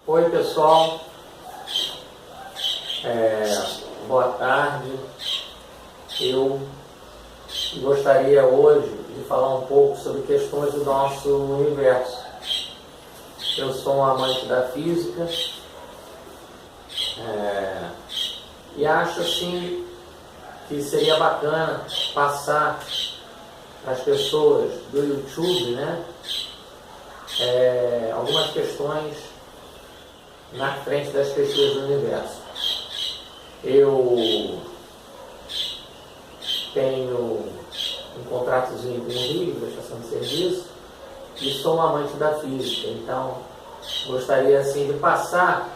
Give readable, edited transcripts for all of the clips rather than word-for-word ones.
Oi pessoal, boa tarde. Eu gostaria hoje de falar um pouco sobre questões do nosso universo. Eu sou um amante da física e acho assim que seria bacana passar para as pessoas do YouTube, né, algumas questões na frente das pesquisas do universo. Eu tenho um contratozinho com o Rio, prestação de serviço, e sou um amante da física, então gostaria assim de passar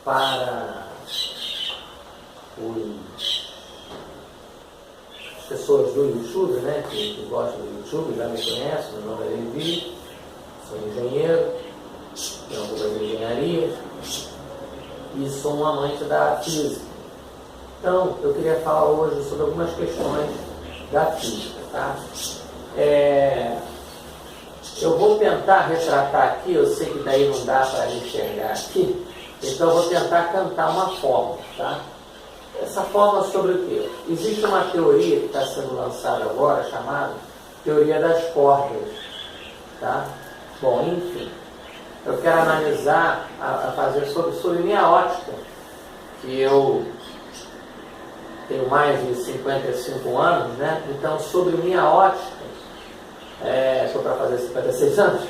para as pessoas do YouTube, né, que gostam do YouTube, já me conhecem, meu nome é Levi, sou engenheiro, tenho algumas engenharias e sou um amante da física. Então, eu queria falar hoje sobre algumas questões da física, tá? Eu vou tentar retratar aqui, eu sei que daí não dá para enxergar aqui, então eu vou tentar cantar uma fórmula, tá? Essa fórmula sobre o quê? Existe uma teoria que está sendo lançada agora, chamada teoria das cordas, tá? Bom, enfim, eu quero analisar, fazer sobre minha ótica, que eu tenho mais de 55 anos, né? Então, sobre minha ótica, estou para fazer 56 anos,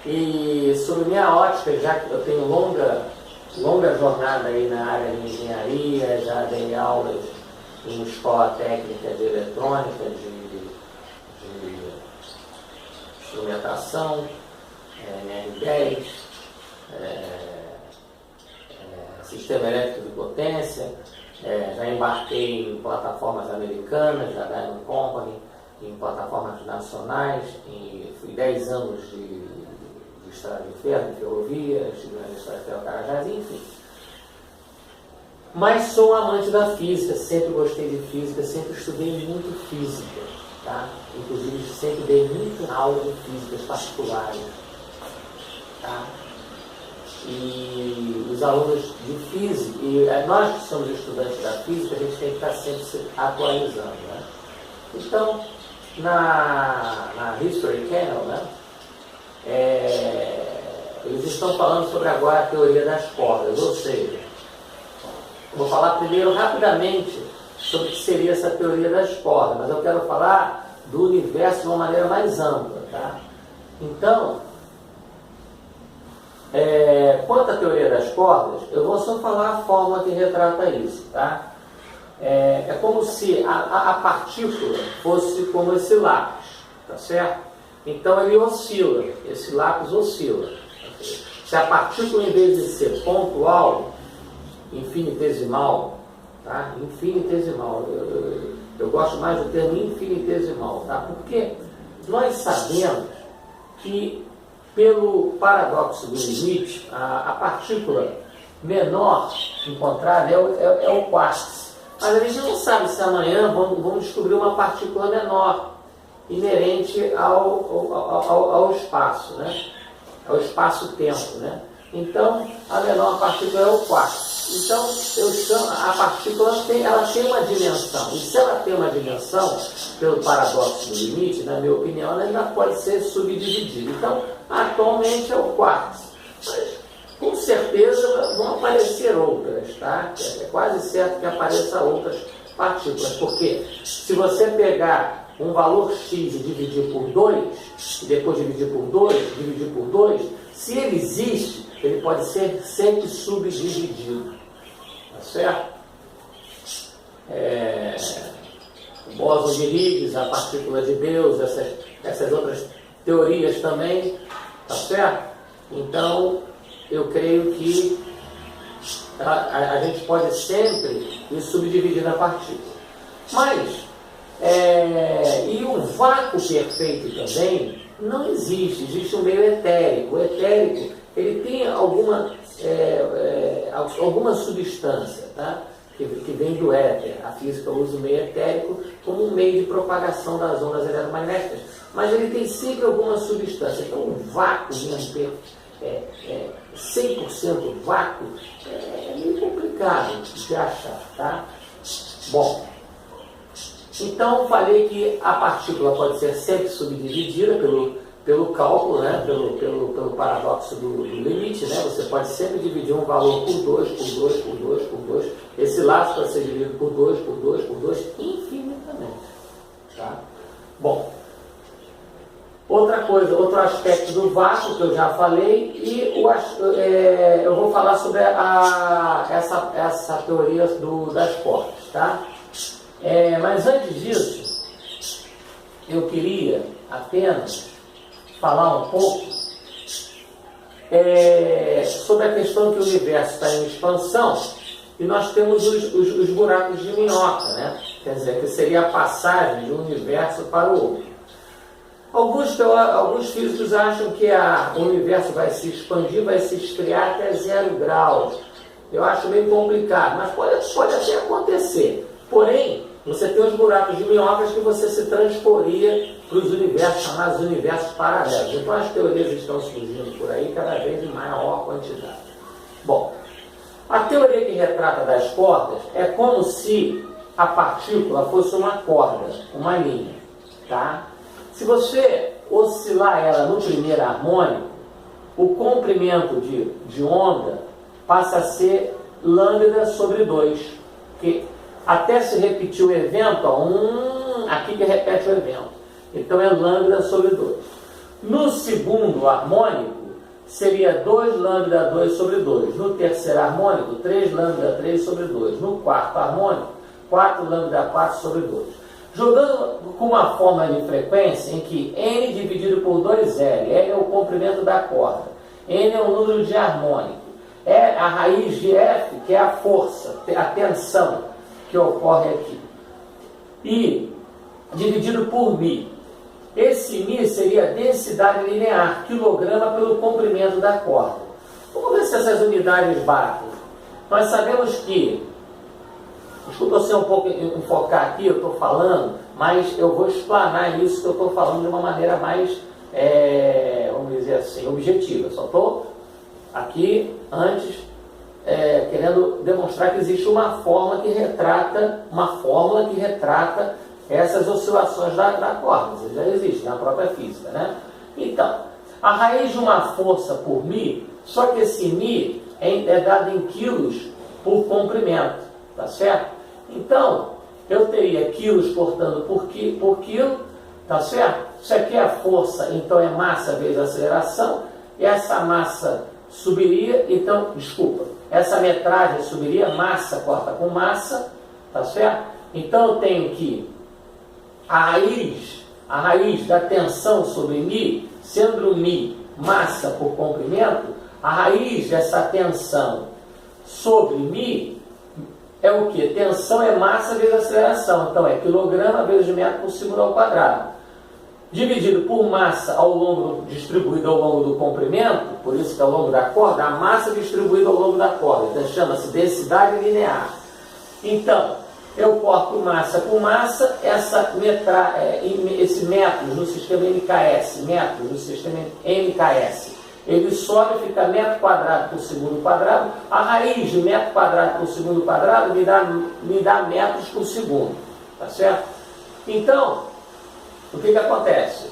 e sobre minha ótica, já que eu tenho longa jornada aí na área de engenharia, já dei aulas em escola técnica de eletrônica, de instrumentação, NR10, sistema elétrico de potência, já embarquei em plataformas americanas, da Diamond Company, em plataformas nacionais, fui 10 anos de estrada de ferro, de ferrovia, estive na estrada de ferro Carajás, enfim. Mas sou amante da física, sempre gostei de física, sempre estudei muito física, tá? Inclusive sempre dei muita aula de físicas particulares, tá? E os alunos de física, e nós que somos estudantes da física, a gente tem que estar sempre se atualizando, né? Então, na History Channel, né, eles estão falando sobre agora a teoria das cordas, ou seja, vou falar primeiro rapidamente sobre o que seria essa teoria das cordas, mas eu quero falar do universo de uma maneira mais ampla, tá? Então, quanto à teoria das cordas, eu vou só falar a fórmula que retrata isso, tá? É como se a partícula fosse como esse lápis, tá certo? Então ele oscila, esse lápis oscila. Se a partícula, em vez de ser pontual, infinitesimal, tá? Infinitesimal, eu gosto mais do termo infinitesimal, tá? Porque nós sabemos que, pelo paradoxo do limite, a partícula menor encontrada é o quartzo. Mas a gente não sabe se amanhã vamos descobrir uma partícula menor, inerente ao espaço, né? Ao espaço-tempo, né? Então, a menor partícula é o quartzo. Então, eu chamo, a partícula ela tem uma dimensão. E se ela tem uma dimensão, pelo paradoxo do limite, na minha opinião, ela ainda pode ser subdividida. Então, atualmente é o quartzo. Mas, com certeza vão aparecer outras, tá? É quase certo que apareçam outras partículas, porque se você pegar um valor x e dividir por 2, e depois dividir por 2, se ele existe, ele pode ser sempre subdividido, tá certo? O bóson de Higgs, a partícula de Deus, essas outras teorias também, tá certo? Então, eu creio que a gente pode sempre ir subdividindo a partícula. Mas, e o vácuo perfeito também não existe. Existe um meio etérico. O etérico, ele tem alguma substância, tá? Que vem do éter. A física usa o meio etérico como um meio de propagação das ondas eletromagnéticas. Mas ele tem sempre alguma substância. Então, um vácuo mesmo 100% vácuo é meio complicado de achar, tá? Bom, então falei que a partícula pode ser sempre subdividida pelo cálculo, né? pelo paradoxo do limite, né? Você pode sempre dividir um valor por 2, por 2, por 2, por 2. Esse laço pode ser dividido por 2, por 2, por 2, infinitamente. Tá? Bom, outra coisa, outro aspecto do vácuo que eu já falei, e eu vou falar sobre essa teoria das cordas. Tá? Mas antes disso, eu queria apenas falar um pouco sobre a questão que o universo está em expansão e nós temos os buracos de minhoca, né? Quer dizer, que seria a passagem de um universo para o outro. Alguns físicos acham que o universo vai se expandir, vai se esfriar até 0 graus. Eu acho meio complicado, mas pode até acontecer. Porém, você tem os buracos de minhocas que você se transporia para os universos, chamados universos paralelos. Então as teorias estão surgindo por aí cada vez em maior quantidade. Bom, a teoria que retrata das cordas é como se a partícula fosse uma corda, uma linha. Tá? Se você oscilar ela no primeiro harmônico, o comprimento de onda passa a ser lambda sobre 2. Que até se repetir o evento, aqui que repete o evento. Então é lambda sobre 2. No segundo harmônico, seria 2 lambda 2 sobre 2. No terceiro harmônico, 3 lambda 3 sobre 2. No quarto harmônico, 4 lambda 4 sobre 2. Jogando com uma fórmula de frequência em que n dividido por 2L, L é o comprimento da corda, n é o número de harmônico, é a raiz de F, que é a força, a tensão que ocorre aqui, e dividido por μ. Esse μ seria a densidade linear, quilograma pelo comprimento da corda. Vamos ver se essas unidades batem. Nós sabemos que, desculpa ser um pouco enfocar aqui, eu estou falando, mas eu vou explanar isso que eu estou falando de uma maneira mais, vamos dizer assim, objetiva. Só estou aqui antes querendo demonstrar que existe uma fórmula que retrata essas oscilações da corda. Isso já existe na própria física, né? Então, a raiz de uma força por μ, só que esse μ é dado em quilos por comprimento, tá certo? Então, eu teria quilos, portanto, por quilo, tá certo? Isso aqui é a força, então é massa vezes aceleração, e essa massa subiria, então, essa metragem subiria, massa corta com massa, tá certo? Então eu tenho que a raiz da tensão sobre μ, sendo μ massa por comprimento, a raiz dessa tensão sobre μ é o que? Tensão é massa vezes aceleração, então é quilograma vezes metro por segundo ao quadrado. Dividido por massa distribuída ao longo do comprimento, por isso que ao longo da corda, a massa distribuída ao longo da corda, então chama-se densidade linear. Então, eu corto massa com massa, esse metros no sistema MKS, ele sobe e fica metro quadrado por segundo quadrado, a raiz de metro quadrado por segundo quadrado me dá metros por segundo, tá certo? Então, o que acontece?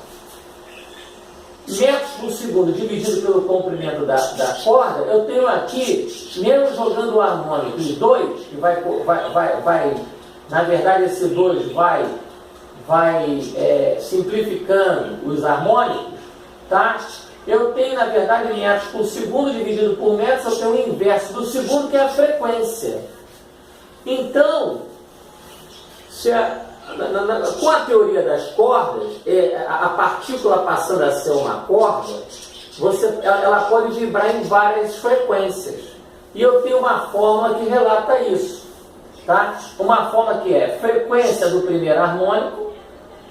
Metros por segundo dividido pelo comprimento da corda, eu tenho aqui, mesmo jogando o harmônico em 2, que vai na verdade esse 2 vai simplificando os harmônicos, tá? Eu tenho, na verdade, metros por segundo dividido por metros, eu tenho o inverso do segundo, que é a frequência. Então, com a teoria das cordas, a partícula passando a ser uma corda, ela pode vibrar em várias frequências. E eu tenho uma fórmula que relata isso. Tá? Uma fórmula que é frequência do primeiro harmônico,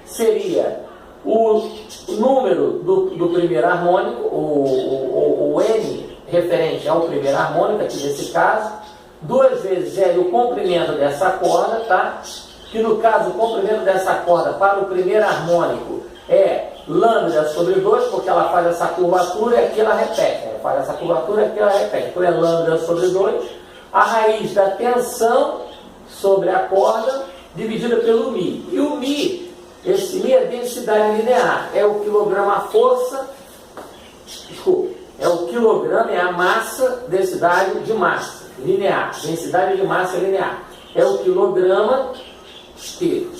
seria o número do primeiro harmônico, o N referente ao primeiro harmônico, aqui nesse caso, 2 vezes L, o comprimento dessa corda, tá? Que no caso o comprimento dessa corda para o primeiro harmônico é lambda sobre 2, porque ela faz essa curvatura e aqui ela repete. Ela faz essa curvatura e aqui ela repete. Então é lambda sobre 2. A raiz da tensão sobre a corda dividida pelo μ. E o μ, esse μ é densidade linear. É o quilograma-força, é o quilograma, é a massa, densidade de massa linear. Densidade de massa linear. É o quilograma que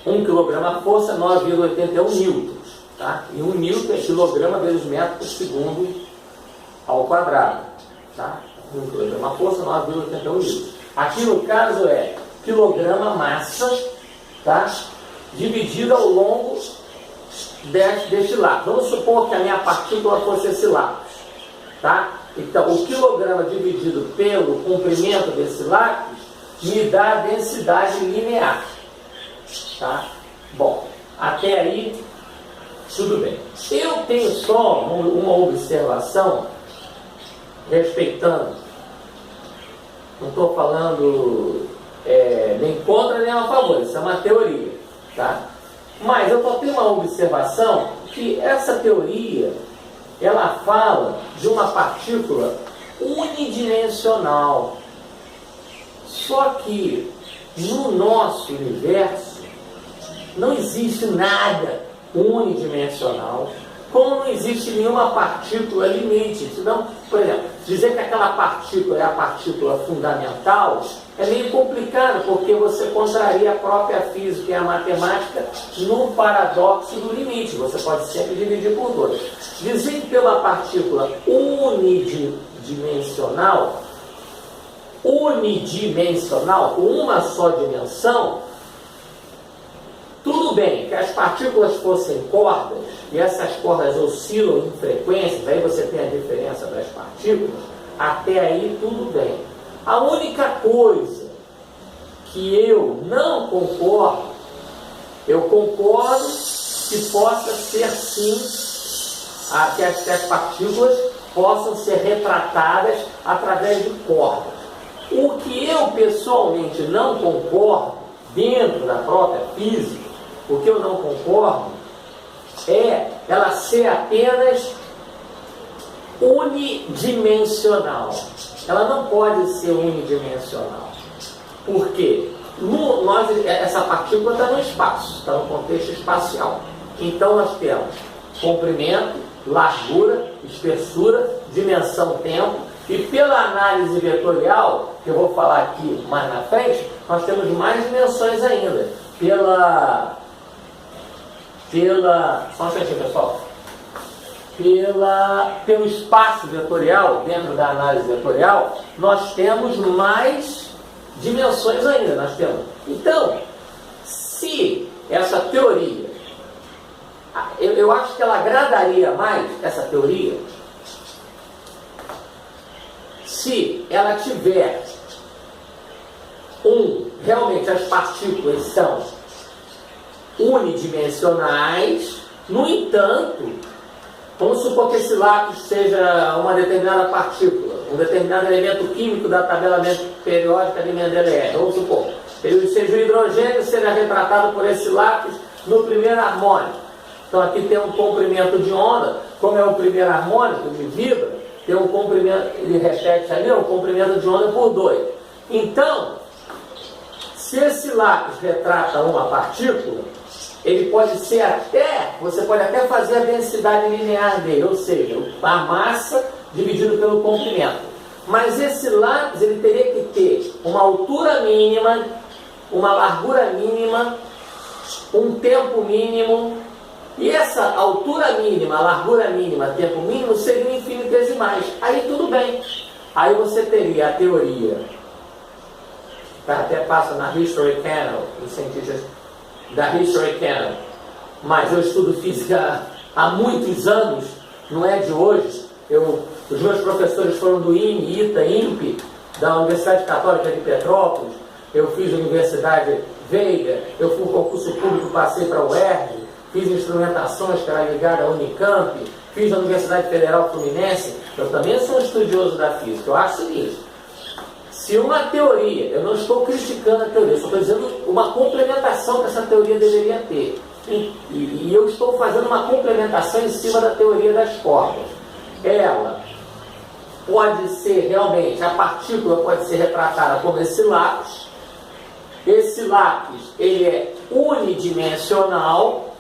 1 quilograma-força, 9,81 newtons. Tá? E 1 newton é quilograma vezes metro por segundo ao quadrado. Tá? 1 quilograma-força, 9,81 newtons. Aqui no caso é quilograma-massa, tá? Dividido ao longo deste lápis. Vamos supor que a minha partícula fosse esse lápis. Tá? Então, o quilograma dividido pelo comprimento desse lápis me dá a densidade linear. Tá? Bom, até aí, tudo bem. Eu tenho só uma observação respeitando. Não estou falando nem contra nem a favor, isso é uma teoria. Tá? Mas eu só tenho uma observação que essa teoria, ela fala de uma partícula unidimensional. Só que no nosso universo não existe nada unidimensional, como não existe nenhuma partícula limite. Senão, por exemplo, dizer que aquela partícula é a partícula fundamental é meio complicado, porque você contraria a própria física e a matemática no paradoxo do limite. Você pode sempre dividir por 2. Dizer que uma partícula unidimensional, com uma só dimensão, tudo bem que as partículas fossem cordas, e essas cordas oscilam em frequências, aí você tem a diferença das partículas, até aí tudo bem. A única coisa que eu não concordo, eu concordo que possa ser sim, que as partículas possam ser retratadas através de cordas. O que eu pessoalmente não concordo, dentro da própria física, o que eu não concordo é ela ser apenas unidimensional. Ela não pode ser unidimensional. Por quê? Essa partícula está no espaço, está no contexto espacial. Então nós temos comprimento, largura, espessura, dimensão, tempo, e pela análise vetorial, que eu vou falar aqui mais na frente, nós temos mais dimensões ainda. Só um instantinho, pessoal. Pelo espaço vetorial, dentro da análise vetorial, nós temos mais dimensões ainda. Então, se essa teoria, eu acho que ela agradaria mais, essa teoria, se ela tiver realmente as partículas são unidimensionais. No entanto, vamos supor que esse lápis seja uma determinada partícula, um determinado elemento químico da tabela periódica de Mendeleev. Vamos supor, ele seja o hidrogênio, seja retratado por esse lápis no primeiro harmônico. Então aqui tem um comprimento de onda, como é o primeiro harmônico, ele vibra, tem um comprimento, ele repete ali, um comprimento de onda por 2. Então, se esse lápis retrata uma partícula, ele pode ser você pode até fazer a densidade linear dele, ou seja, a massa dividido pelo comprimento. Mas esse lápis, ele teria que ter uma altura mínima, uma largura mínima, um tempo mínimo, e essa altura mínima, largura mínima, tempo mínimo seriam infinitesimais. Aí tudo bem. Aí você teria a teoria, até passa na History Channel, os cientistas da History Channel, mas eu estudo física há muitos anos, não é de hoje. Os meus professores foram do IME, ITA, INPE, da Universidade Católica de Petrópolis. Eu fiz a Universidade Veiga, eu fui um concurso público, passei para o UERJ, fiz instrumentações que era ligada à Unicamp, fiz a Universidade Federal Fluminense. Eu também sou um estudioso da física. Eu acho o seguinte: Se uma teoria, eu não estou criticando a teoria, eu só estou dizendo uma complementação que essa teoria deveria ter. E eu estou fazendo uma complementação em cima da teoria das cordas. Ela pode ser realmente, a partícula pode ser retratada como esse lápis. Esse lápis, ele é unidimensional,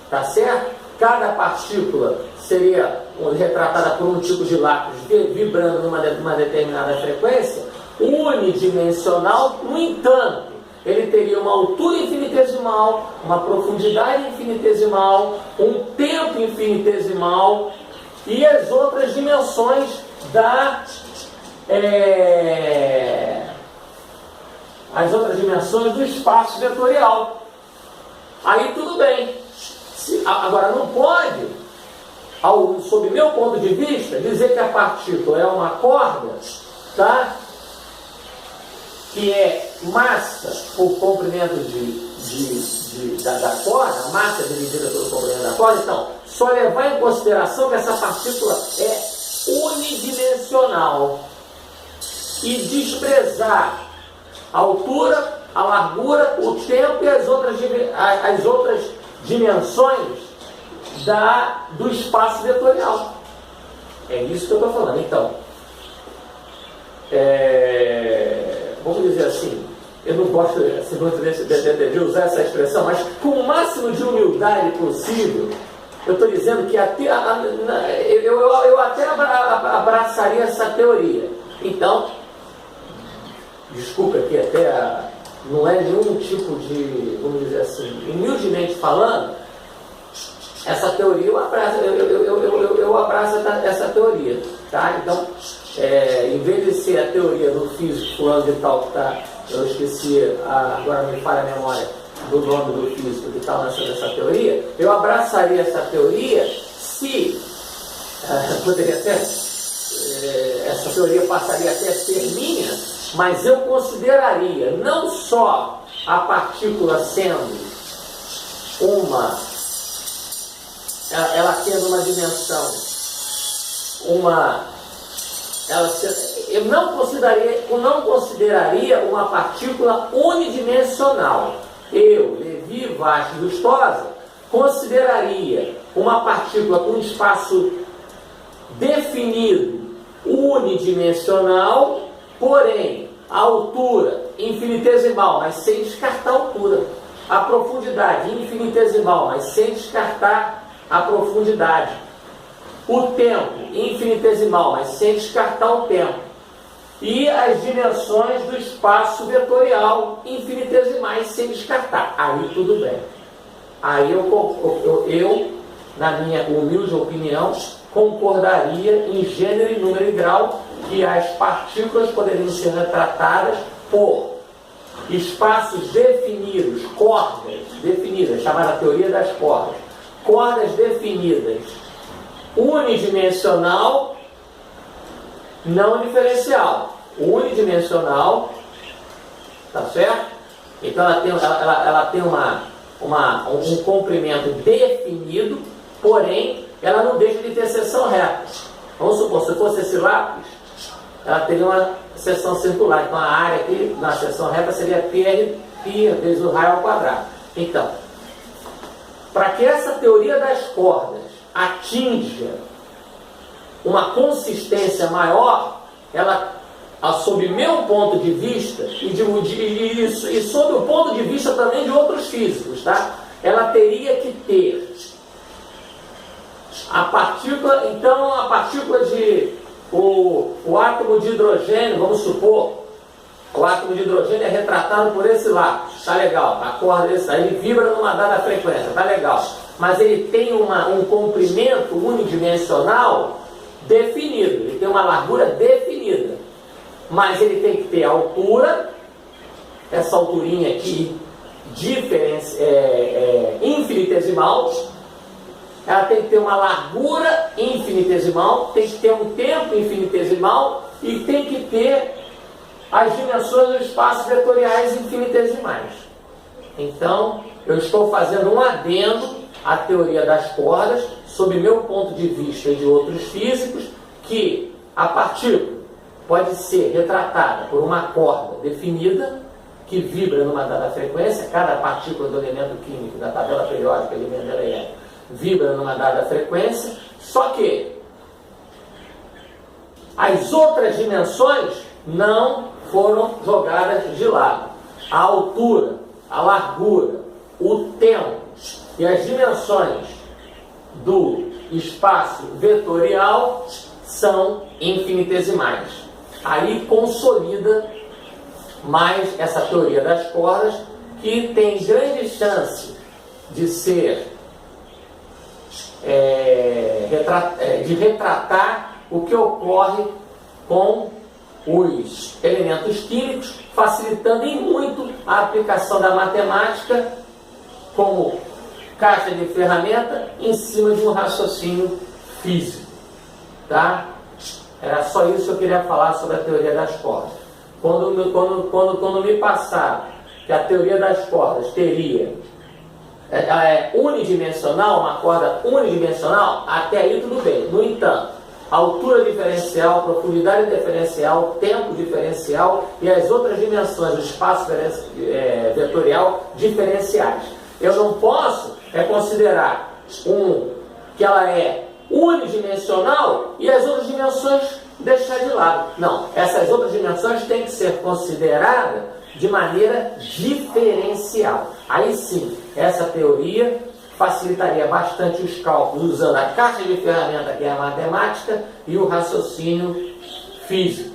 tá certo? Cada partícula seria retratada por um tipo de lápis vibrando numa determinada frequência, unidimensional. No entanto, ele teria uma altura infinitesimal, uma profundidade infinitesimal, um tempo infinitesimal e as outras dimensões do espaço vetorial. Aí tudo bem. Agora não pode, sob meu ponto de vista, dizer que a partícula é uma corda, tá? Que é massa por comprimento da corda, a massa dividida pelo comprimento da corda. Então, só levar em consideração que essa partícula é unidimensional e desprezar a altura, a largura, o tempo e as outras dimensões do espaço vetorial. É isso que eu estou falando. Então, vamos dizer assim, eu não gosto de usar essa expressão, mas com o máximo de humildade possível, eu estou dizendo que eu até abraçaria essa teoria. Então, desculpa que até não é nenhum tipo de, vamos dizer assim, humildemente falando, essa teoria eu abraço essa teoria, tá? Então, em vez de ser a teoria do físico fulano de tal que está, eu esqueci, agora me falha a memória do nome do físico que está lançando essa teoria, eu abraçaria essa teoria se poderia até essa teoria passaria até a ser minha, mas eu consideraria não só a partícula sendo ela tendo uma dimensão, eu não consideraria uma partícula unidimensional. Eu, Levi Vasques Lustosa, consideraria uma partícula com espaço definido, unidimensional, porém a altura infinitesimal, mas sem descartar a altura, a profundidade infinitesimal, mas sem descartar a profundidade, o tempo infinitesimal, mas sem descartar o tempo, e as dimensões do espaço vetorial infinitesimais sem descartar. Aí tudo bem. Aí eu, na minha humilde opinião, concordaria em gênero, e número e grau que as partículas poderiam ser retratadas por espaços definidos, cordas definidas, chamada teoria das cordas, cordas definidas, unidimensional, não diferencial, unidimensional, tá certo? Então ela tem um comprimento definido, porém ela não deixa de ter seção reta. Vamos supor, se fosse esse lápis, ela teria uma seção circular, então a área aqui na seção reta seria π vezes o raio ao quadrado. Então, para que essa teoria das cordas atinja uma consistência maior, ela, sob meu ponto de vista, e sob o ponto de vista também de outros físicos, tá? Ela teria que ter a partícula, então a partícula o átomo de hidrogênio, vamos supor, o átomo de hidrogênio é retratado por esse lápis, tá legal, a corda ele vibra numa dada frequência, tá legal, mas ele tem um comprimento unidimensional definido, ele tem uma largura definida, mas ele tem que ter a altura, essa alturinha aqui, infinitesimal, ela tem que ter uma largura infinitesimal, tem que ter um tempo infinitesimal e tem que ter as dimensões dos espaços vetoriais infinitesimais. Então, eu estou fazendo um adendo à teoria das cordas, sob meu ponto de vista e de outros físicos, que a partícula pode ser retratada por uma corda definida, que vibra numa dada frequência. Cada partícula do elemento químico da tabela periódica de Mendeleev vibra numa dada frequência, só que as outras dimensões não foram jogadas de lado. A altura, a largura, o tempo e as dimensões do espaço vetorial são infinitesimais. Aí consolida mais essa teoria das cordas, que tem grande chance de ser de retratar o que ocorre com os elementos químicos, facilitando em muito a aplicação da matemática como caixa de ferramenta em cima de um raciocínio físico. Tá? Era só isso que eu queria falar sobre a teoria das cordas. Quando me passaram que a teoria das cordas teria unidimensional, uma corda unidimensional, até aí tudo bem. No entanto, altura diferencial, profundidade diferencial, tempo diferencial e as outras dimensões do espaço vetorial diferenciais. Eu não posso considerar que ela é unidimensional e as outras dimensões deixar de lado. Não, essas outras dimensões têm que ser consideradas de maneira diferencial. Aí sim, essa teoria facilitaria bastante os cálculos usando a caixa de ferramenta, que é a matemática, e o raciocínio físico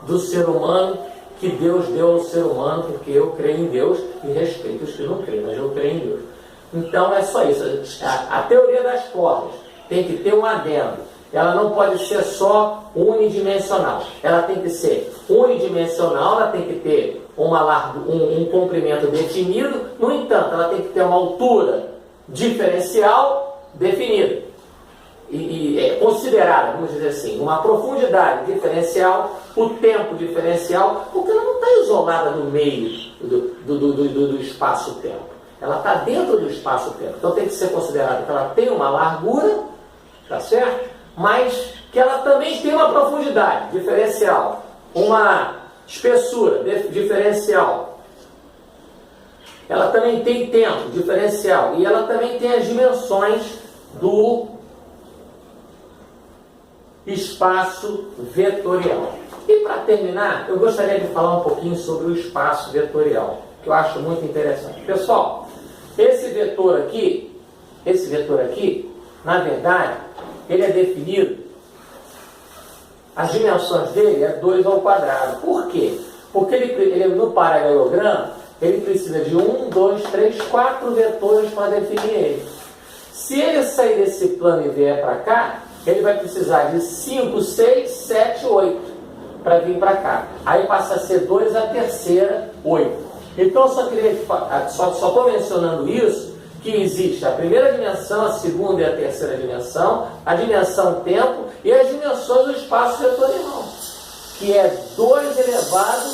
do ser humano, que Deus deu ao ser humano, porque eu creio em Deus e respeito os que não creem, mas eu creio em Deus. Então é só isso. A teoria das cordas tem que ter um adendo. Ela não pode ser só unidimensional. Ela tem que ser unidimensional, ela tem que ter um comprimento definido. No entanto, ela tem que ter uma altura diferencial definida. E considerada, vamos dizer assim, uma profundidade diferencial, o tempo diferencial, porque ela não está isolada no meio do espaço-tempo. Ela está dentro do espaço-tempo. Então tem que ser considerado que ela tem uma largura, tá certo? Mas que ela também tem uma profundidade diferencial, uma espessura diferencial. Ela também tem tempo diferencial e ela também tem as dimensões do espaço vetorial. E para terminar, eu gostaria de falar um pouquinho sobre o espaço vetorial, que eu acho muito interessante. Pessoal, esse vetor aqui, na verdade, ele é definido, as dimensões dele é 2 ao quadrado. Por quê? Porque ele no paralelogramo, ele precisa de 1, 2, 3, 4 vetores para definir ele. Se ele sair desse plano e vier para cá, ele vai precisar de 5, 6, 7, 8 para vir para cá. Aí passa a ser 2 a terceira, 8. Então só estou mencionando isso, que existe a primeira dimensão, a segunda e a terceira dimensão, a dimensão tempo e as dimensões do espaço vetorial, que é 2 elevado,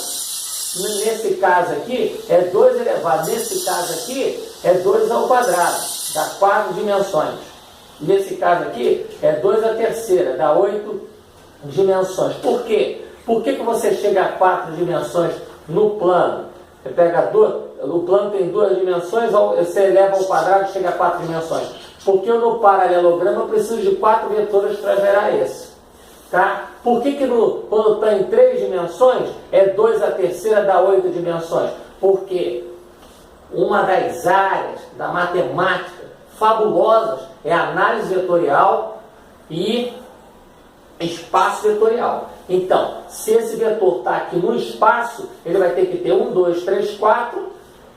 nesse caso aqui, é 2 elevado, nesse caso aqui, é 2 ao quadrado, dá 4 dimensões. Nesse caso aqui, é 2 a terceira, dá 8 dimensões. Por quê? Por que você chega a 4 dimensões no plano? Você pega o plano tem 2 dimensões, você eleva ao quadrado e chega a 4 dimensões. Porque no paralelogramo eu preciso de 4 vetores para gerar esse. Tá? Por que quando está em 3 dimensões, é 2 a terceira, dá 8 dimensões? Porque uma das áreas da matemática fabulosas é a análise vetorial e espaço vetorial. Então, se esse vetor está aqui no espaço, ele vai ter que ter 1, 2, 3, 4,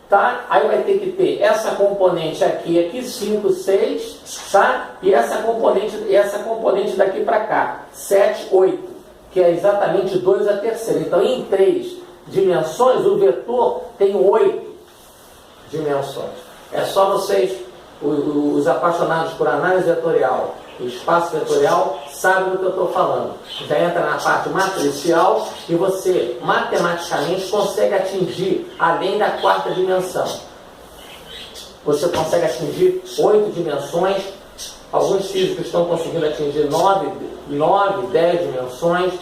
tá? Aí vai ter que ter essa componente aqui, 5, 6, tá? E essa componente daqui para cá, 7, 8, que é exatamente 2 a terceira. Então, em 3 dimensões, o vetor tem 8 dimensões. É só vocês, os apaixonados por análise vetorial, espaço vetorial, sabe do que eu estou falando. Já entra na parte matricial e você matematicamente consegue atingir além da 4ª dimensão. Você consegue atingir 8 dimensões. Alguns físicos estão conseguindo atingir 9, 10 dimensões.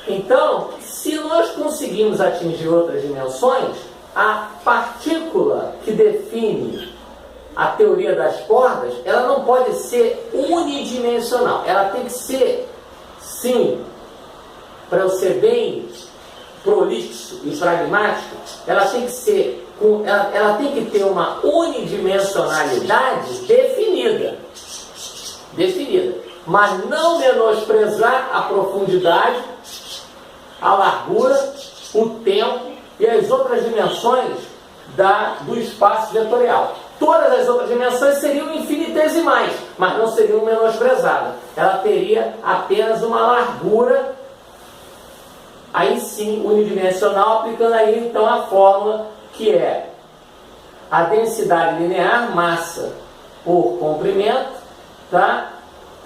Então, se nós conseguimos atingir outras dimensões, a partícula que define a teoria das cordas, ela não pode ser unidimensional. Ela tem que ser, sim, para eu ser bem prolixo e pragmático, ela tem que ser, ela tem que ter uma unidimensionalidade definida, mas não menosprezar a profundidade, a largura, o tempo e as outras dimensões do espaço vetorial. Todas as outras dimensões seriam infinitesimais, mas não seriam menosprezadas. Ela teria apenas uma largura, aí sim, unidimensional, aplicando aí então a fórmula que é a densidade linear, massa por comprimento, tá?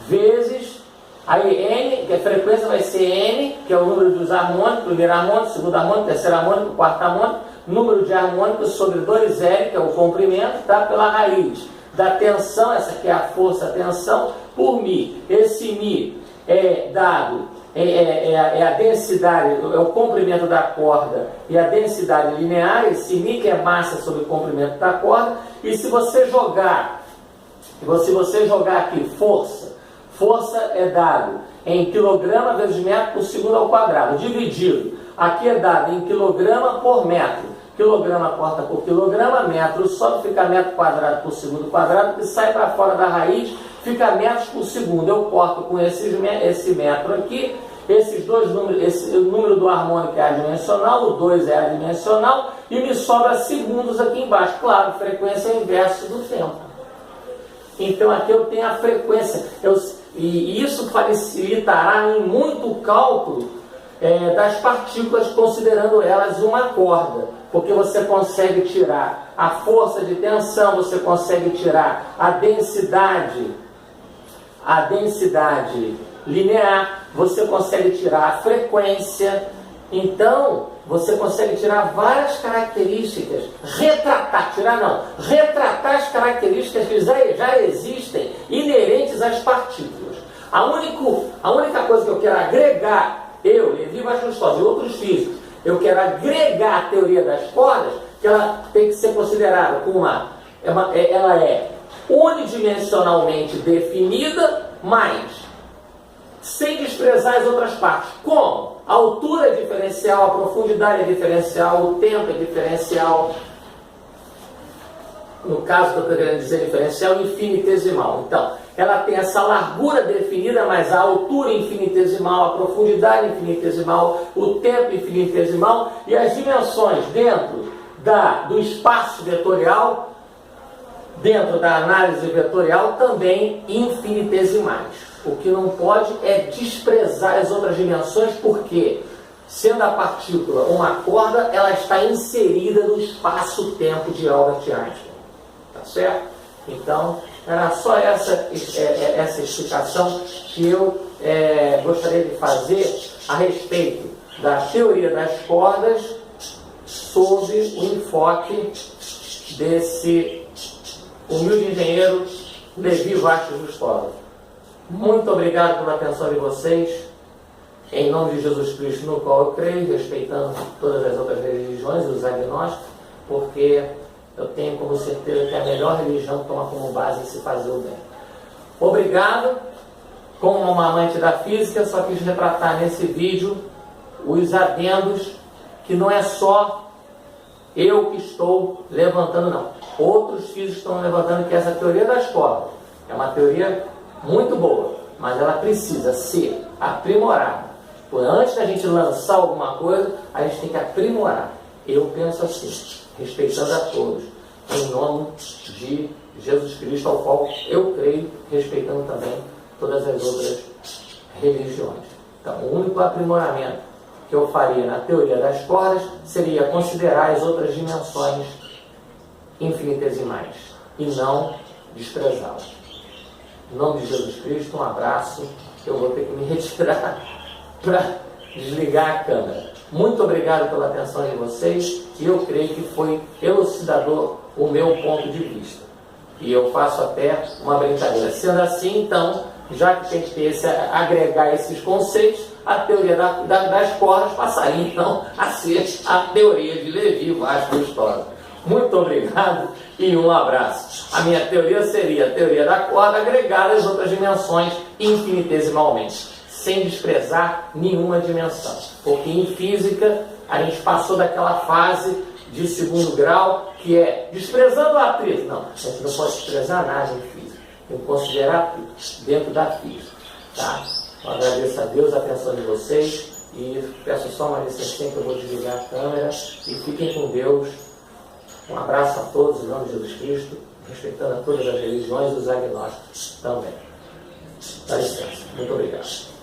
Vezes, aí N, que a frequência vai ser N, que é o número dos harmônicos, primeiro harmônico, segundo harmônico, terceiro harmônico, quarto harmônico, número de harmônicos sobre 2L, que é o comprimento, tá? Pela raiz da tensão, essa aqui é a força, a tensão, por μ. Esse μ é dado, é a densidade, é o comprimento da corda e a densidade linear, esse μ que é massa sobre o comprimento da corda, e se você jogar aqui força é dado em quilograma vezes metro por segundo ao quadrado, dividido, aqui é dado em quilograma por metro, quilograma corta por quilograma, metro sobe, fica metro quadrado por segundo quadrado, que sai para fora da raiz, fica metros por segundo. Eu corto com esse metro aqui, esses dois números, o número do harmônico é adimensional, o 2 é adimensional, e me sobra segundos aqui embaixo. Claro, frequência é inverso do tempo. Então aqui eu tenho a frequência, e isso facilitará em muito o cálculo das partículas, considerando elas uma corda, porque você consegue tirar a força de tensão, você consegue tirar a densidade linear, você consegue tirar a frequência, então você consegue tirar várias características, retratar as características que já existem inerentes às partículas. A única coisa que eu quero agregar, eu, Levi Vasconcelos e outros físicos, eu quero agregar a teoria das cordas, que ela tem que ser considerada como ela é unidimensionalmente definida, mas sem desprezar as outras partes. Como? A altura é diferencial, a profundidade é diferencial, o tempo é diferencial. No caso que eu estou querendo dizer diferencial, infinitesimal. Então, ela tem essa largura definida, mas a altura infinitesimal, a profundidade infinitesimal, o tempo infinitesimal e as dimensões dentro do espaço vetorial, dentro da análise vetorial, também infinitesimais. O que não pode é desprezar as outras dimensões, porque, sendo a partícula uma corda, ela está inserida no espaço-tempo de Albert Einstein. Tá certo? Então, era só essa explicação que eu gostaria de fazer a respeito da teoria das cordas sob o enfoque desse humilde engenheiro Levi Vasconcelos. Muito obrigado pela atenção de vocês, em nome de Jesus Cristo, no qual eu creio, respeitando todas as outras religiões e os agnósticos, porque eu tenho como certeza que a melhor religião toma como base se fazer o bem. Obrigado. Como uma amante da física, só quis retratar nesse vídeo os adendos, que não é só eu que estou levantando, não. Outros físicos estão levantando, que essa teoria das cordas é uma teoria muito boa, mas ela precisa ser aprimorada. Antes da gente lançar alguma coisa, a gente tem que aprimorar. Eu penso assim, respeitando a todos, em nome de Jesus Cristo, ao qual eu creio, respeitando também todas as outras religiões. Então, o único aprimoramento que eu faria na teoria das cordas seria considerar as outras dimensões infinitesimais e não desprezá-las. Em nome de Jesus Cristo, um abraço. Eu vou ter que me retirar para desligar a câmera. Muito obrigado pela atenção de vocês, e eu creio que foi elucidador o meu ponto de vista. E eu faço até uma brincadeira. Sendo assim, então, já que tem que ter agregar esses conceitos, a teoria das cordas passaria então a ser a teoria de Levi Vasco Histórico. Muito obrigado e um abraço. A minha teoria seria a teoria da corda agregada às outras dimensões infinitesimalmente, sem desprezar nenhuma dimensão. Porque em física a gente passou daquela fase de segundo grau, que é desprezando o atrito. Não, a gente não pode desprezar nada em física. Tem que considerar tudo dentro da física. Tá? Eu agradeço a Deus a atenção de vocês e peço só uma licença que eu vou desligar a câmera e fiquem com Deus. Um abraço a todos em nome de Jesus Cristo, respeitando a todas as religiões e os agnósticos também. Dá licença. Muito obrigado.